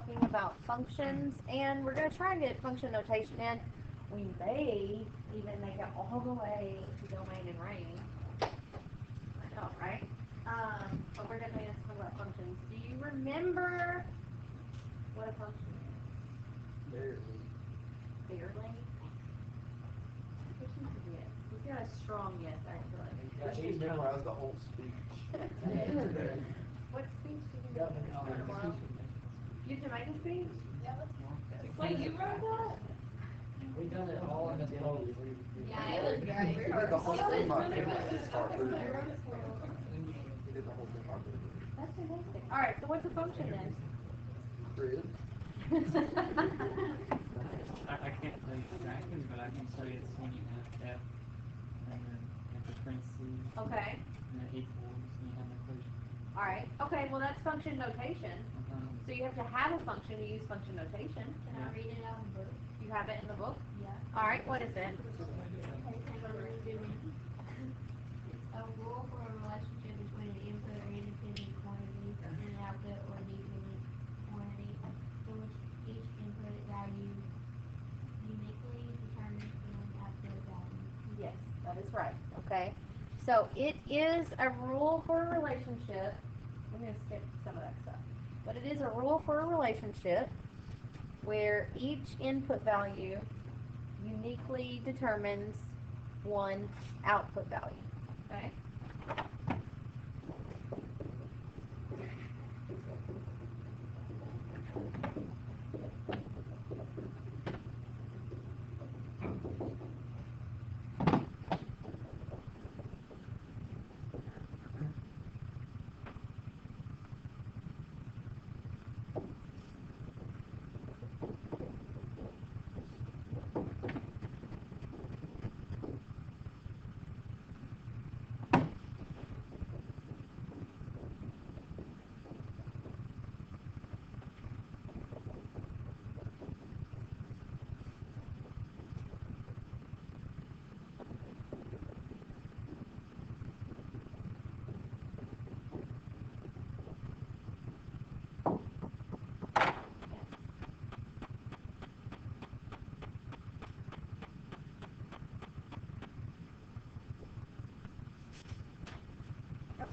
talking about functions, and we're going to try and get function notation in. We may even make it all the way to domain and range. I know, right? But we're definitely going to talk about functions. Do you remember what a function is? Barely. Barely? Christian's a yes. He's got a strong yes, actually. Yeah, he's memorized the whole speech. What speech did you Yeah, memorize? You Jamaican speech? Yeah, that's more. Wait, you wrote that? We done it all in the day. Yeah, it was very He did the whole thing by hard. his part. He did the whole thing by That's fantastic. All right, so what's a function then? Grid. I can't tell you exactly, but I can tell you it's when you have F and then the parentheses Okay. and then equals and you have an equation. All right. Okay, well that's function notation. Uh-huh. So you have to have a function to use function notation. Can I read it out of the book? You have it in the book? Yeah. All right, what is it? It's a rule for a relationship between an input or independent quantity and an output or dependent quantity, for which each input value uniquely determines an output value. Yes, that is right. Okay. So it is a rule for a relationship. I'm going to skip some of that stuff. But it is a rule for a relationship where each input value uniquely determines one output value. Okay?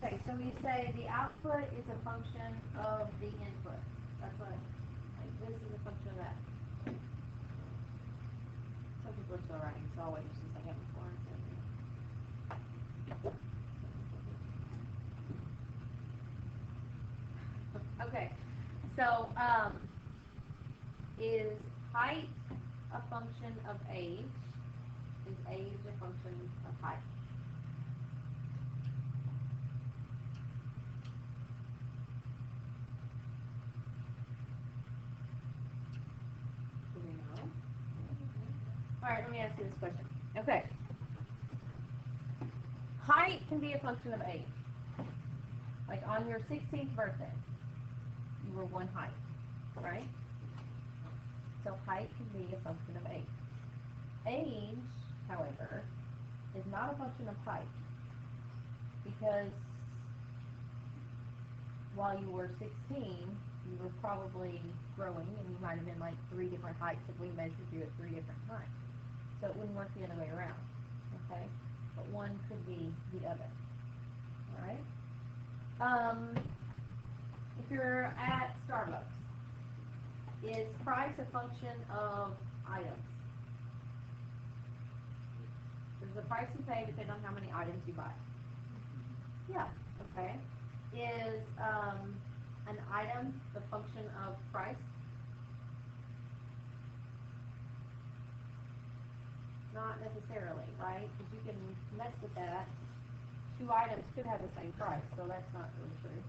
Okay, so we say the output is a function of the input. That's what, like, this is a function of that. Some people are still writing, so I'll wait just a second before I'm saying it. Okay, so, is height a function of age? Is age a function of height? Do we know? All right, let me ask you this question. Okay. Height can be a function of age. Like on your 16th birthday, you were one height, right? So height can be a function of age. Age, however, is not a function of height because while you were 16, you were probably growing and you might have been like 3 different heights if we measured you at 3 different times. So it wouldn't work the other way around, okay? But one could be the other, all right? If you're at Starbucks, is price a function of items? Does the price you pay depend on how many items you buy? Yeah, okay. Is an item the function of price? Not necessarily, right? Because you can mess with that. 2 items could have the same price, so that's not really true.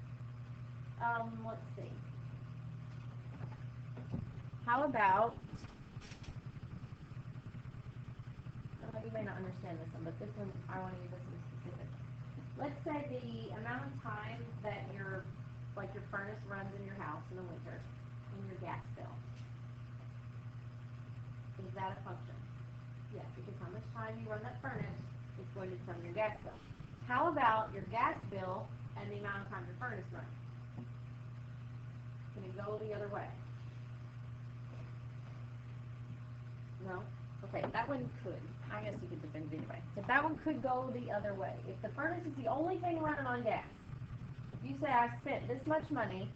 Let's see. How about, you may not understand this one, but this one, I want to use this one specific. Let's say the amount of time that your furnace runs in your house in the winter and your gas bill. Is that a function? Yes, because how much time you run that furnace is going to determine your gas bill. How about your gas bill and the amount of time your furnace runs? Can it go the other way? No? Okay, that one could. I guess you could defend it anyway. So that one could go the other way. If the furnace is the only thing running on gas, if you say I spent this much money,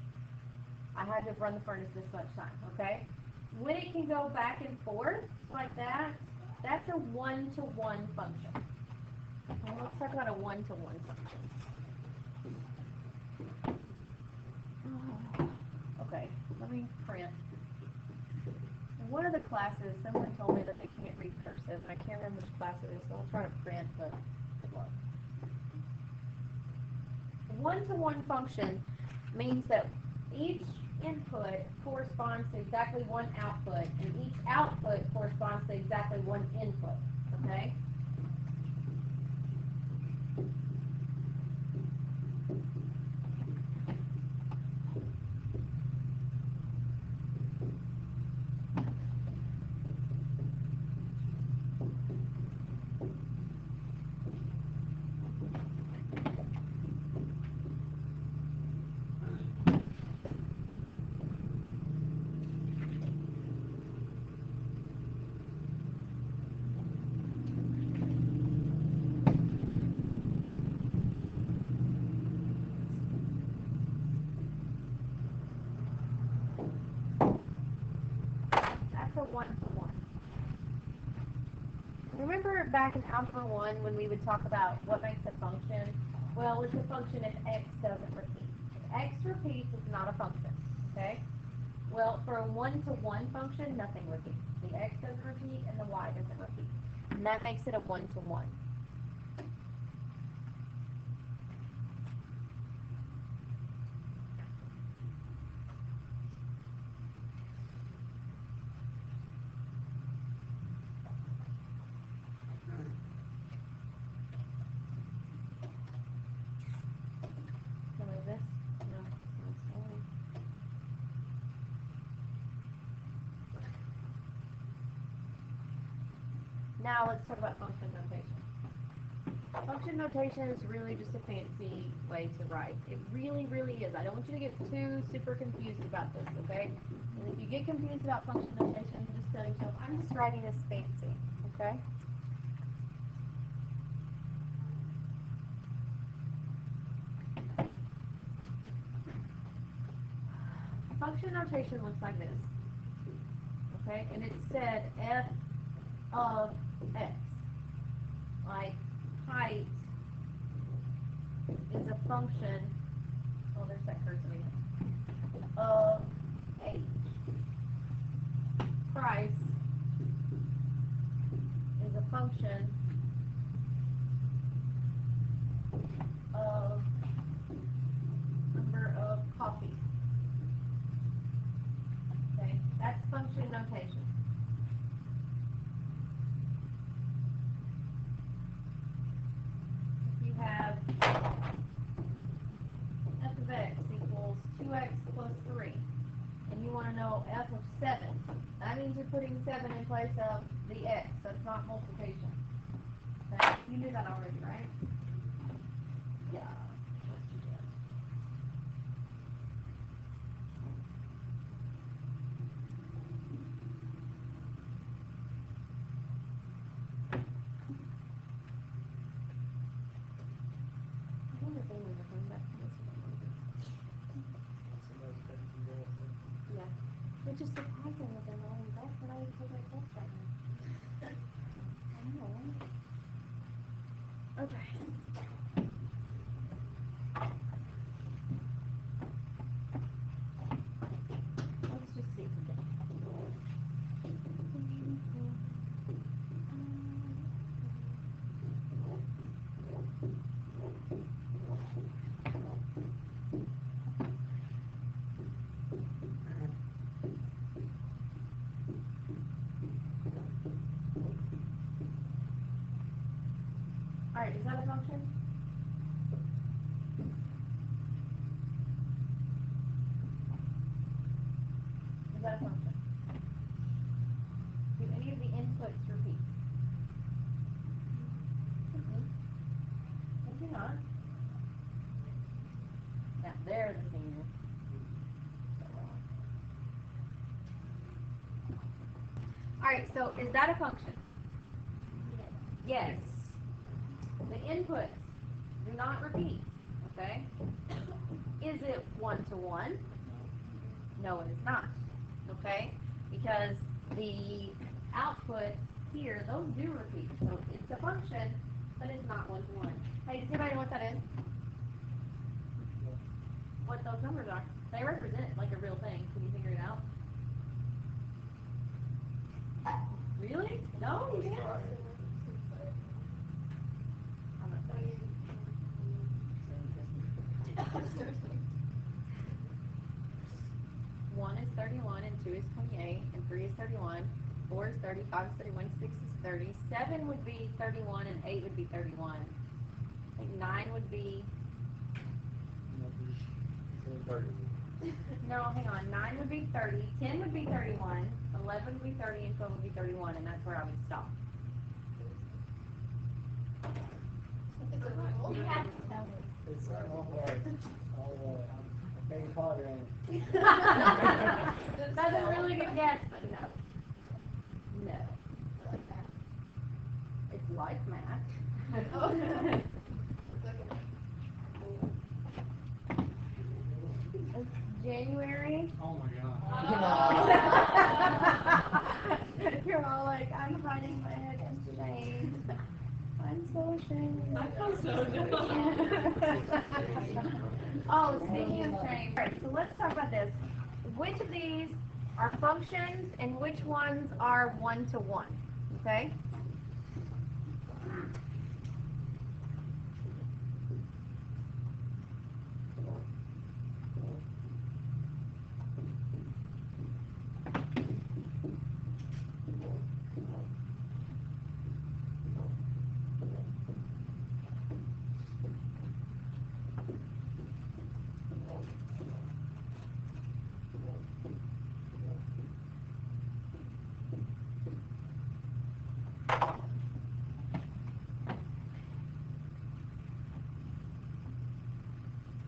I had to run the furnace this much time, okay? When it can go back and forth like that, that's a one-to-one function. Well, let's talk about a one-to-one function. Okay, let me print. In one of the classes, someone told me that they can't read cursive, and I can't remember which class it is, so I'll try to print, but good luck. One-to-one function means that each input corresponds to exactly one output, and each output corresponds to exactly one input, okay? That's a one-to-one. Remember back in Algebra 1 when we would talk about what makes a function? Well, it's a function if x doesn't repeat. If x repeats, it's not a function, okay? Well, for a one-to-one function, nothing repeats. The x doesn't repeat and the y doesn't repeat. And that makes it a one-to-one. Can I move this? No, it's fine. Now let's talk about function notation. Function notation is really just a fancy way to write. It really, really is. I don't want you to get too super confused about this, okay? And if you get confused about function notation, just tell yourself, I'm just writing this fancy, okay? Function notation looks like this, okay? And it said f of x, like height is a function, oh, there's that cursor again, of h. Price is a function of number of coffees. Okay, that's function notation. If you have f of x equals 2x plus 3, and you want to know f of 7, that means you're putting 7 in place of the x. That's not multiplication. Okay? You knew that already, right? Yeah. Yes, you did. I wonder if anyone would bring back this one. Yeah. Which is surprising with them all that when I take my test right now. I know. Okay. Let's just see again. Alright, is that a function? Is that a function? Do any of the inputs repeat? Maybe not. Now, there's the senior. Alright, so is that a function? Yes. The inputs do not repeat, okay? Is it one-to-one? No, it is not, okay? Because the output here, those do repeat. So it's a function, but it's not one-to-one. Hey, does anybody know what that is? What those numbers are? They represent like a real thing. Can you figure it out? Really? No, you can't? I'm not saying. One is 31, and 2 is 28, and 3 is 31, 4 is 30, 5 is 31, 6 is 30, 7 would be 31, and 8 would be 31. I think 9 would be, no, hang on, 9 would be 30, 10 would be 31, 11 would be 30, and 12 would be 31, and that's where I would stop. You have to tell me. It's all main part in. That's a really good guess, but no. No. It's like math. It's January. Oh my god. You're all like, I'm hiding my head in shame. I'm so ashamed. I feel so good. Oh, speaking of shame. Alright, so let's talk about this. Which of these are functions and which ones are one-to-one? Okay?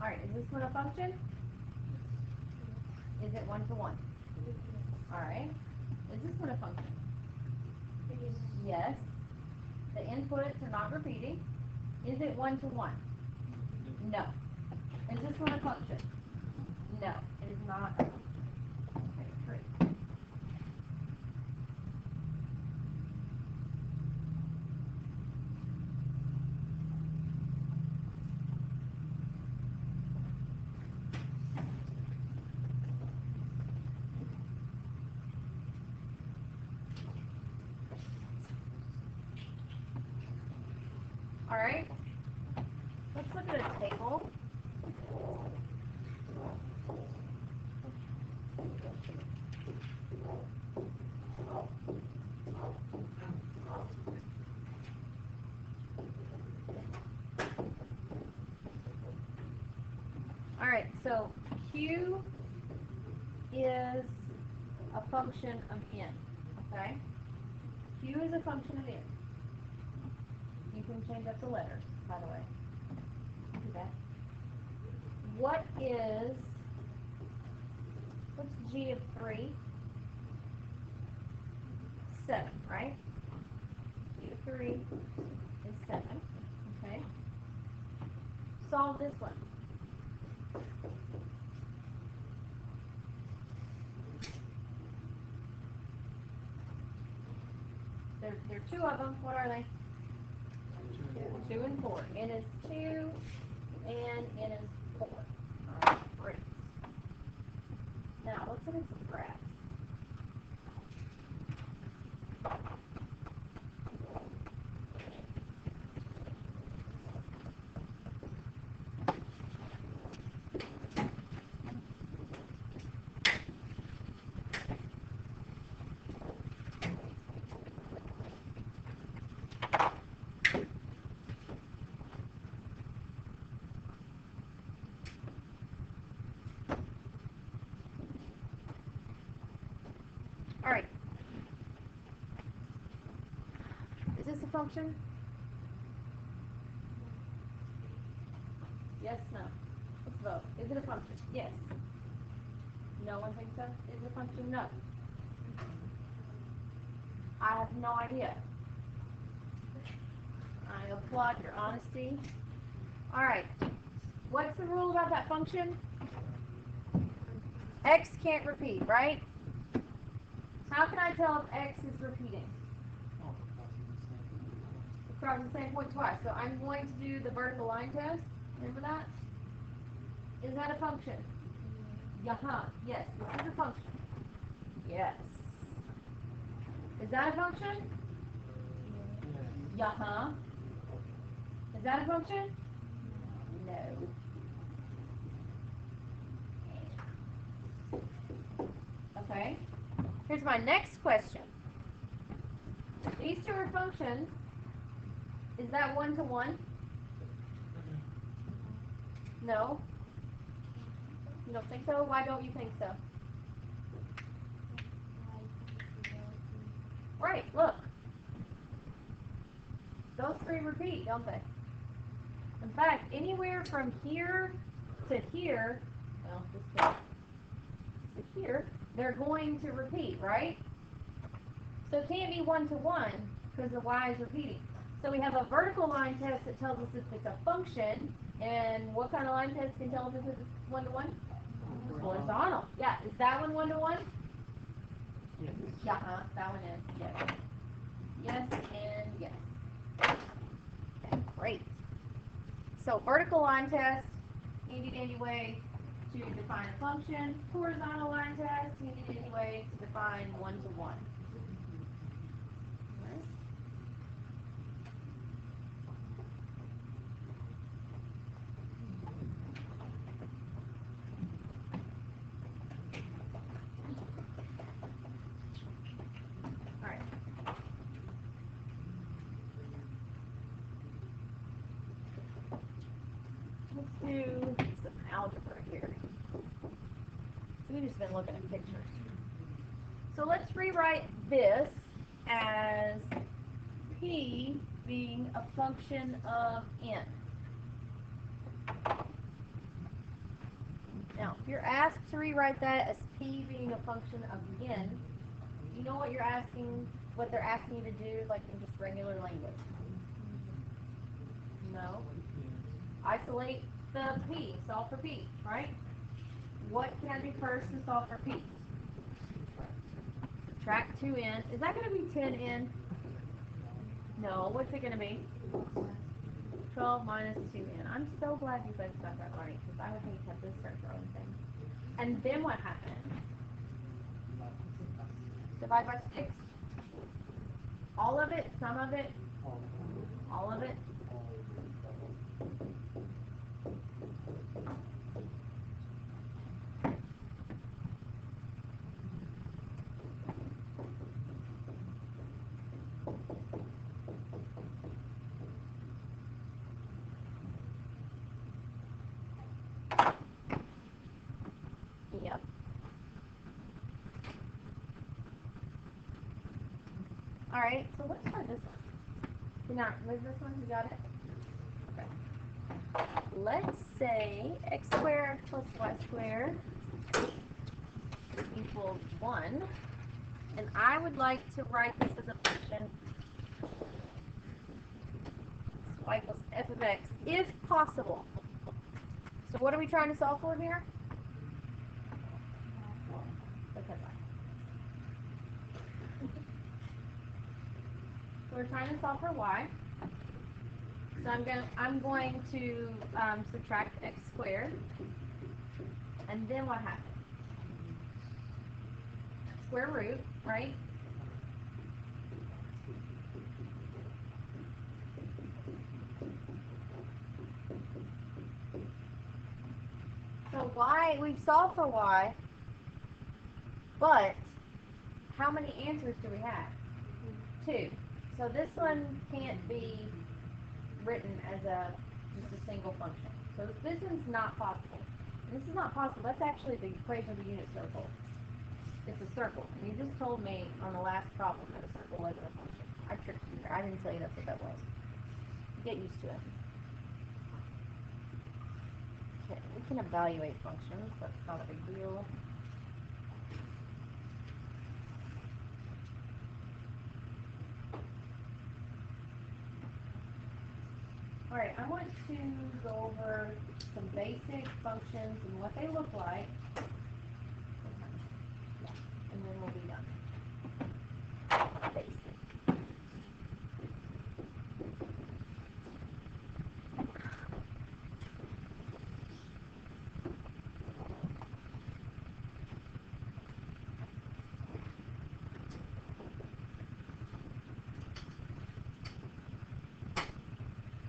Alright, is this one a function? Is it one-to-one? Alright. Is this one a function? Yes. The inputs are not repeating. Is it one-to-one? No. Is this one a function? No, it is not. Okay, great. All right. Let's look at a table. All right, so Q is a function of n, okay? Q is a function of n. You can change up the letters, by the way. Do that. What's G of 3? 7, right? G of 3 is 7, okay? Solve this one. There are two of them. What are they? 2 and 4. N is 2 and N is 4. Alright, great. Now let's look at some graphs. Alright. Is this a function? Yes, no. Let's vote. Is it a function? Yes. No one thinks so? Is it a function? No. I have no idea. I applaud your honesty. Alright, what's the rule about that function? X can't repeat, right? How can I tell if X is repeating? Oh, Across the same point twice. So I'm going to do the vertical line test. Remember that? Is that a function? Yeah. Yes, this is a function. Yes. Is that a function? Yeah. Is that a function? No. Okay. Here's my next question. These two are functions. Is that one-to-one? No. You don't think so? Why don't you think so? Right, look. Those three repeat, don't they? In fact, anywhere from here to here, well, to here, they're going to repeat, right? So it can't be one-to-one because the y is repeating. So we have a vertical line test that tells us if it's a function, and what kind of line test can tell us if it's one-to-one? Horizontal. Yeah, is that one one-to-one? yes. Yeah, that one is, yes. Yes and yes. Okay, great. So vertical line test, handy dandy way to define a function. Horizontal line test, handy dandy way to define one-to-one. Right? All right. Let's do some algebra here. We've just been looking at pictures. So let's rewrite this as p being a function of n. Now, if you're asked to rewrite that as p being a function of n, you know what what they're asking you to do, like in just regular language? No. Isolate the p, solve for p, right? What can I do first to solve for p? Subtract 2n. Is that going to be 10n? No. What's it going to be? 12 minus 2n. I'm so glad you guys got that right, because I would hate to have this start throwing things. And then what happens? Divide by 6. All of it? Some of it? All of it? Yep. Alright, so let's try this one. Now, move this one, you got it? Okay. Let's say x squared plus y squared equals 1. And I would like to write this as a function y equals f of x, if possible. So what are we trying to solve for here? Okay, so we're trying to solve for y. So I'm going to subtract x squared, and then what happens? Square root, right? So y, we've solved for y, but how many answers do we have? 2. So this one can't be written as just a single function. So this one's not possible. And this is not possible. That's actually the equation of a unit circle. It's a circle. And you just told me on the last problem that a circle wasn't a function. I tricked you there. I didn't tell you that's what that was. Get used to it. Okay, we can evaluate functions. That's not a big deal. Alright, I want to go over some basic functions and what they look like. And then we'll be done. Basic.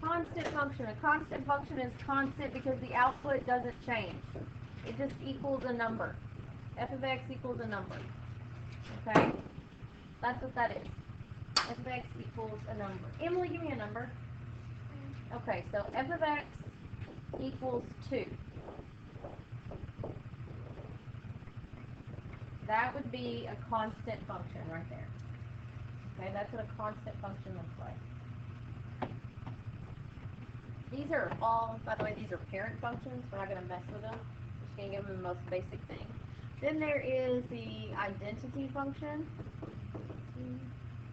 Constant function. A constant function is constant because the output doesn't change. It just equals a number. F of x equals a number. Okay? That's what that is. F of x equals a number. Emily, give me a number. Okay, so f of x equals 2. That would be a constant function right there. Okay, that's what a constant function looks like. These are all, by the way, these are parent functions. We're not going to mess with them. We're just going to give them the most basic thing. Then there is the identity function.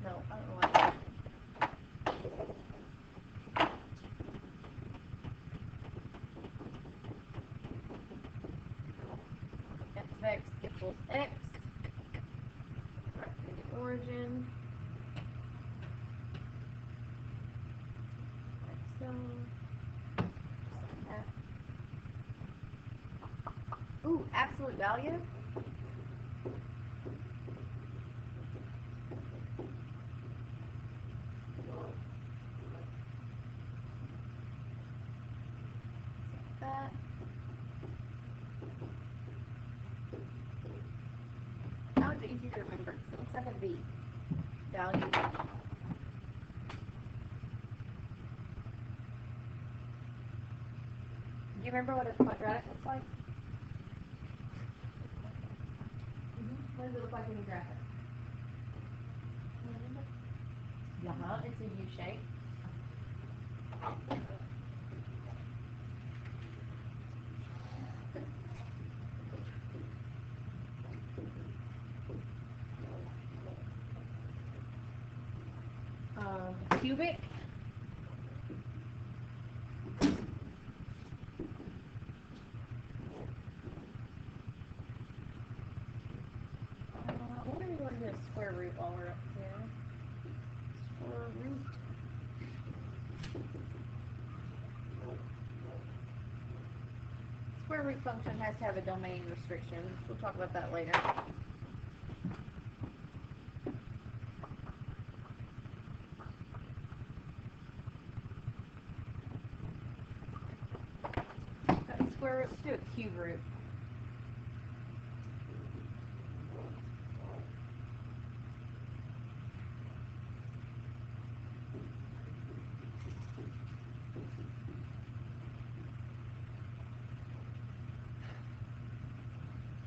No, I don't know what. F of x equals x. The origin. So. Ooh, absolute value. That. That would be easy to remember. It looks like a V. Value. Do you remember what a quadratic looks like? What does it look like when you graph it? It's a U shape. Cubic. What are we going to do a square root while we're up here? Square root. Square root function has to have a domain restriction. We'll talk about that later. Square root, let's do a cube root.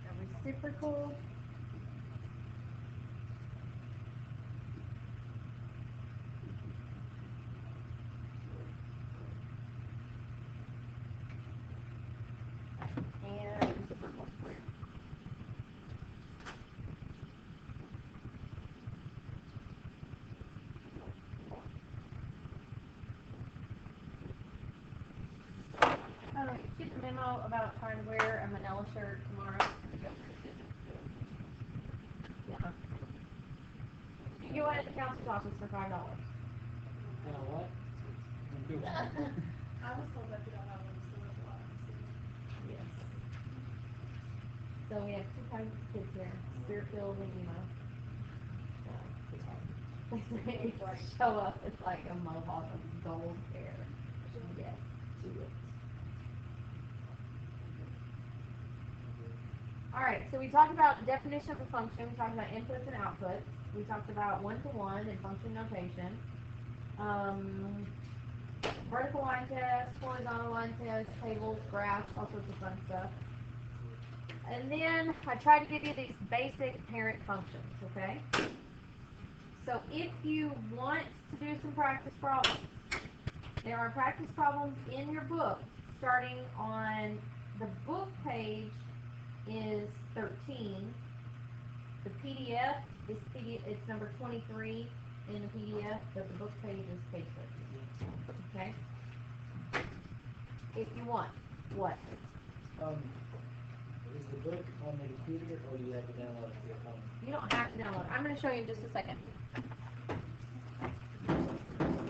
A reciprocal. Get the memo about trying to wear a manila shirt tomorrow. Yeah. You can go in at the counselor's office for $5. What? I was told that you don't have one, so that's a lot. Yes. So we have two kinds of kids here, spirit-filled and emo. They show up with like a mohawk of gold hair. Yes, do it. Alright, so we talked about definition of a function, we talked about inputs and outputs, we talked about one-to-one and function notation, vertical line test, horizontal line test, tables, graphs, all sorts of fun stuff. And then I tried to give you these basic parent functions, okay? So if you want to do some practice problems, there are practice problems in your book starting on the book page is 13. The PDF is it's number 23 in the PDF, but the book page is page 13. Okay? if you want. What? Is the book on the computer or do you have to download it to your phone? You don't have to download it. I'm going to show you in just a second.